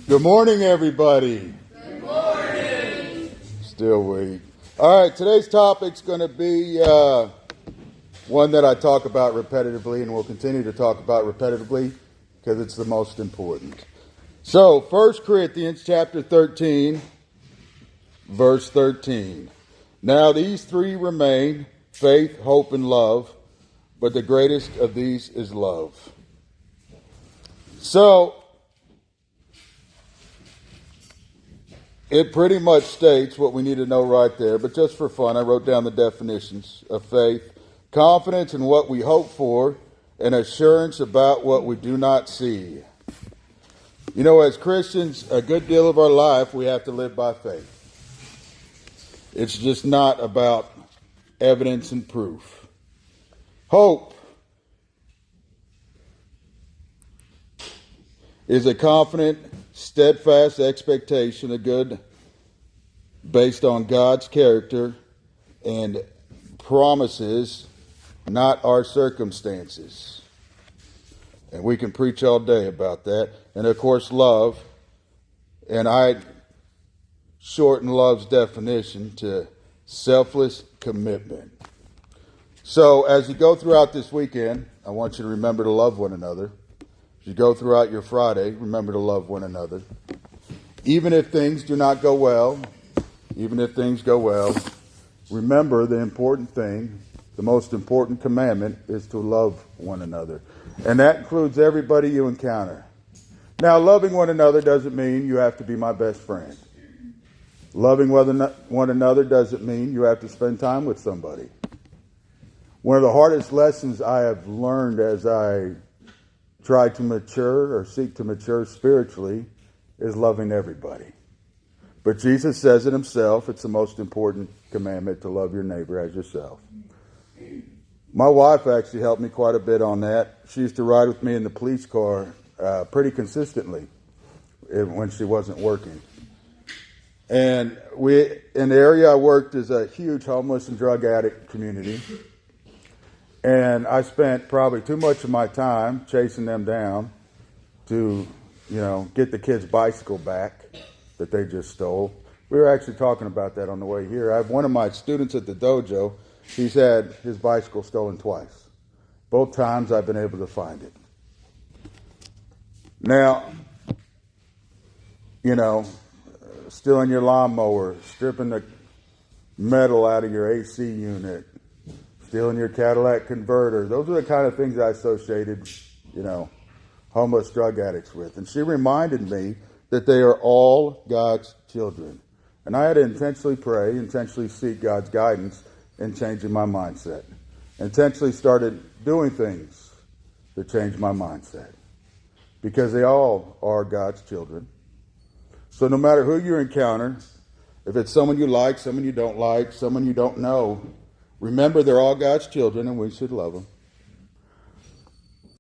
Good morning, everybody. Good morning. Still weak. All right, today's topic's going to be one that I talk about repetitively and will continue to talk about repetitively because it's the most important. So, 1 Corinthians chapter 13, verse 13. Now these three remain, faith, hope, and love, but the greatest of these is love. So, it pretty much states what we need to know right there, but just for fun, I wrote down the definitions of faith. Confidence in what we hope for, and assurance about what we do not see. You know, as Christians, a good deal of our life, we have to live by faith. It's just not about evidence and proof. Hope is a confident, steadfast expectation of good based on God's character and promises, not our circumstances. And we can preach all day about that. And of course, love. And I shorten love's definition to selfless commitment. So as you go throughout this weekend, I want you to remember to love one another. As you go throughout your Friday, remember to love one another. Even if things do not go well, remember the important thing, the most important commandment is to love one another. And that includes everybody you encounter. Now, loving one another doesn't mean you have to be my best friend. Loving one another doesn't mean you have to spend time with somebody. One of the hardest lessons I have learned as I try to mature or seek to mature spiritually is loving everybody. But Jesus says it himself. It's the most important commandment to love your neighbor as yourself. My wife actually helped me quite a bit on that. She used to ride with me in the police car pretty consistently when she wasn't working. And in the area I worked is a huge homeless and drug addict community. And I spent probably too much of my time chasing them down to, get the kids' bicycle back that they just stole. We were actually talking about that on the way here. I have one of my students at the dojo. He's had his bicycle stolen twice. Both times I've been able to find it. Now, stealing your lawnmower, stripping the metal out of your AC unit, stealing your Cadillac converter. Those are the kind of things I associated, homeless drug addicts with. And she reminded me that they are all God's children. And I had to intentionally pray, intentionally seek God's guidance in changing my mindset. Intentionally started doing things to change my mindset. Because they all are God's children. So no matter who you encounter, if it's someone you like, someone you don't like, someone you don't know, remember they're all God's children and we should love them.